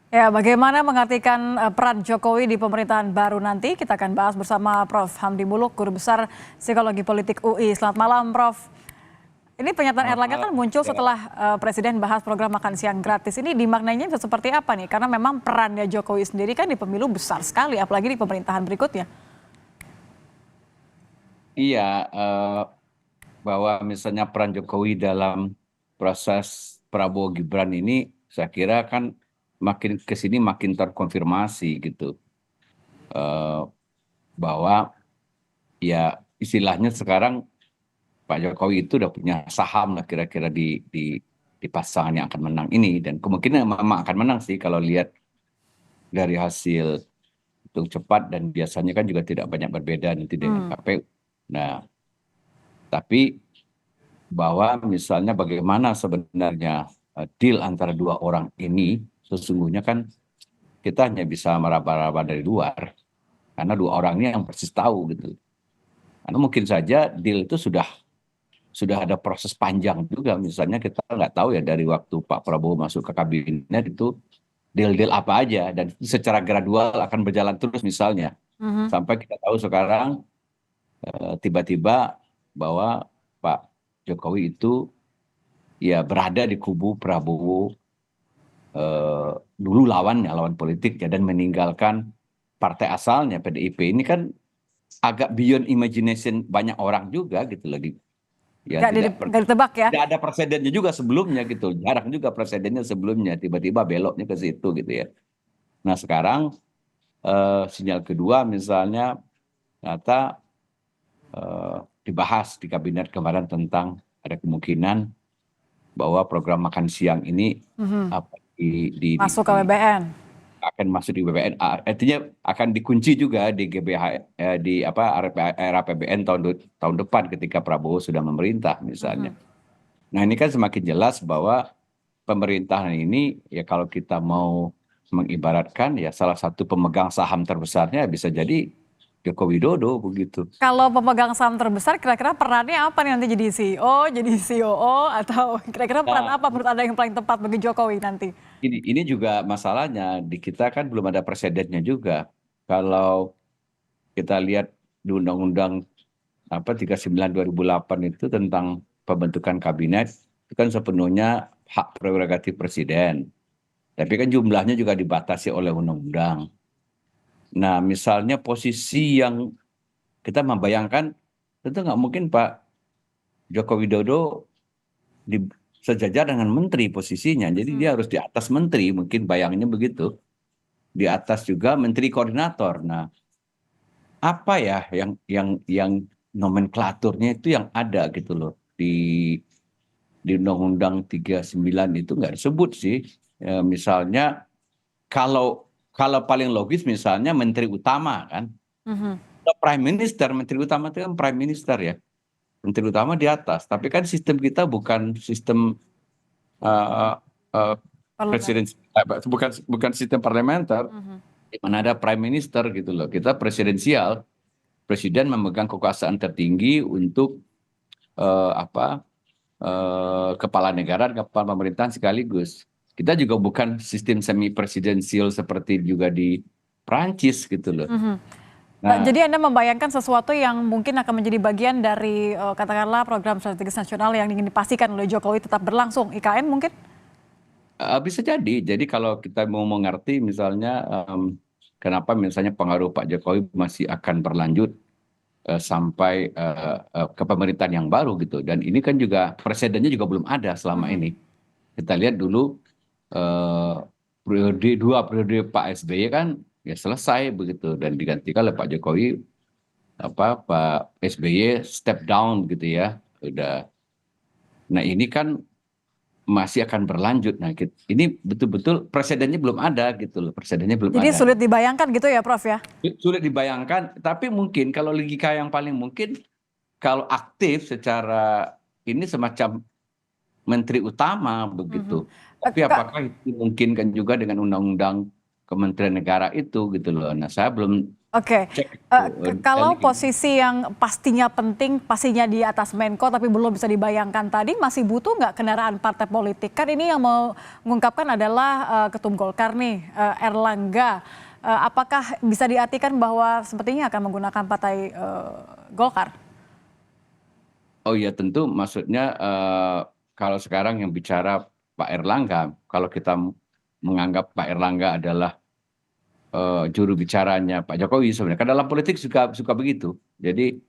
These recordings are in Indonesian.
Ya, bagaimana mengartikan peran Jokowi di pemerintahan baru nanti? Kita akan bahas bersama Prof. Hamdi Muluk, Guru Besar Psikologi Politik UI. Selamat malam, Prof. Ini pernyataan Selamat Erlangga malam. kan muncul Ya, setelah Presiden bahas program makan siang gratis. Ini dimaknainya bisa seperti apa nih? Karena memang perannya Jokowi sendiri kan di pemilu besar sekali, apalagi di pemerintahan berikutnya. iya, bahwa misalnya peran Jokowi dalam proses Prabowo Gibran ini, saya kira kan makin ke sini makin terkonfirmasi gitu, Eh, bahwa ya istilahnya sekarang Pak Jokowi itu udah punya saham lah kira-kira di pasangan yang akan menang ini, dan kemungkinan memang akan menang sih kalau lihat dari hasil hitung cepat, dan biasanya kan juga tidak banyak berbeda nanti dengan Hmm. KPU. Nah, tapi bahwa misalnya bagaimana sebenarnya deal antara dua orang ini, sesungguhnya kan kita hanya bisa meraba-raba dari luar, karena dua orang ini yang persis tahu gitu. Karena mungkin saja deal itu sudah ada proses panjang juga, misalnya kita nggak tahu ya dari waktu Pak Prabowo masuk ke kabinet itu deal-deal apa aja, dan secara gradual akan berjalan terus misalnya, Mhm. sampai kita tahu sekarang tiba-tiba bahwa Pak Jokowi itu ya berada di kubu Prabowo, eh, dulu lawan politik ya, dan meninggalkan partai asalnya PDIP. Ini kan agak beyond imagination banyak orang juga gitu loh. Ya Nggak ditebak ya? tidak ada presidennya juga sebelumnya gitu. Jarang juga presidennya sebelumnya tiba-tiba beloknya ke situ gitu ya. Nah sekarang sinyal kedua misalnya ternyata eh, dibahas di kabinet kemarin tentang ada kemungkinan bahwa program makan siang ini Mhm. apa Masuk ke BBN. akan masuk di BPN, artinya akan dikunci juga di GBH, di apa RAPBN tahun depan ketika Prabowo sudah memerintah misalnya. Mhm. Nah ini kan semakin jelas bahwa pemerintahan ini ya kalau kita mau mengibaratkan ya salah satu pemegang saham terbesarnya bisa jadi Joko Widodo begitu. Kalau pemegang saham terbesar, kira-kira perannya apa nih nanti jadi CEO, jadi COO, atau kira-kira peran Nah apa menurut Anda yang paling tepat bagi Jokowi nanti? ini juga masalahnya di kita kan belum ada presidennya juga. Kalau kita lihat di Undang-Undang apa 39 2008 itu tentang pembentukan kabinet, itu kan sepenuhnya hak prerogatif presiden. Tapi kan jumlahnya juga dibatasi oleh undang-undang. Nah, misalnya posisi yang kita membayangkan, tentu nggak mungkin Pak Joko Widodo di sejajar dengan menteri posisinya. Jadi dia harus di atas menteri, mungkin bayangnya begitu. Di atas juga menteri koordinator. Nah, apa ya yang nomenklaturnya itu yang ada gitu loh di Undang-Undang 39 itu nggak disebut sih. Misalnya kalau kalau paling logis misalnya menteri utama kan, Mhm. atau prime minister, menteri utama itu kan prime minister ya, menteri utama di atas. Tapi kan sistem kita bukan sistem uh, uh, Parlemen. presiden, bukan bukan sistem parlementer Mhm. di mana ada prime minister gitu loh. Kita presidensial, presiden memegang kekuasaan tertinggi untuk apa kepala negara dan kepala pemerintahan sekaligus. Kita juga bukan sistem semi presidensial seperti juga di Prancis gitu loh. Mhm. Nah, Jadi Anda membayangkan sesuatu yang mungkin akan menjadi bagian dari katakanlah program strategis nasional yang ingin dipastikan oleh Jokowi tetap berlangsung, IKN mungkin? bisa jadi. Jadi kalau kita mau mengerti misalnya kenapa misalnya pengaruh Pak Jokowi masih akan berlanjut sampai ke pemerintahan yang baru gitu. Dan ini kan juga presidennya juga belum ada selama Mhm. ini. Kita lihat dulu eh, dua periode Pak SBY kan ya selesai begitu, dan digantikan oleh Pak Jokowi, apa Pak SBY step down gitu ya. Udah. Nah ini kan masih akan berlanjut. Nah ini betul-betul presidennya belum ada gitu loh, presidennya belum Jadi ada. sulit dibayangkan gitu ya, Prof ya? Sulit dibayangkan, tapi mungkin kalau logika yang paling mungkin kalau aktif secara ini semacam menteri utama Mhm. begitu. Eh, Tapi Kak, apakah itu dimungkinkan juga dengan undang-undang Kementerian Negara itu gitu loh. Nah, saya belum Oke, Cek itu. kalau posisi yang pastinya penting, pastinya di atas Menko tapi belum bisa dibayangkan tadi, masih butuh nggak kendaraan partai politik? Kan ini yang mau mengungkapkan adalah Ketum Golkar nih, Erlangga. Apakah bisa diartikan bahwa sepertinya akan menggunakan partai Golkar? Oh iya tentu maksudnya kalau sekarang yang bicara Pak Erlangga, kalau kita menganggap Pak Erlangga adalah juru bicaranya Pak Jokowi sebenarnya. Kan dalam politik suka suka begitu. Jadi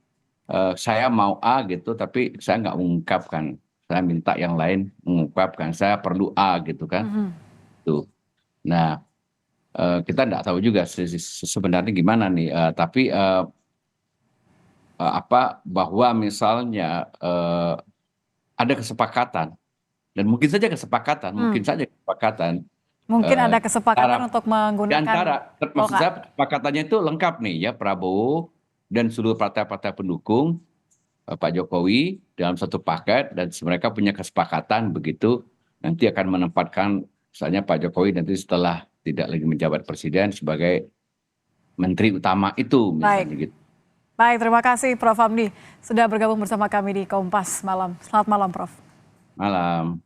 saya mau A gitu, tapi saya nggak mengungkapkan. Saya minta yang lain mengungkapkan. Saya perlu A gitu kan. Mhm. Tuh. Nah, kita nggak tahu juga sebenarnya gimana nih. Tapi apa bahwa misalnya ada kesepakatan dan Hmm. mungkin saja kesepakatan Mungkin eh, ada kesepakatan antara untuk di menggunakan antara, maksud Golkar. saya kesepakatannya itu lengkap nih ya, Prabowo dan seluruh partai-partai pendukung Pak Jokowi dalam satu paket dan mereka punya kesepakatan begitu nanti akan menempatkan misalnya Pak Jokowi nanti setelah tidak lagi menjabat presiden sebagai menteri utama itu Baik, misalnya gitu. baik, terima kasih Prof. Hamdi sudah bergabung bersama kami di Kompas Malam. Selamat malam, Prof. Malam.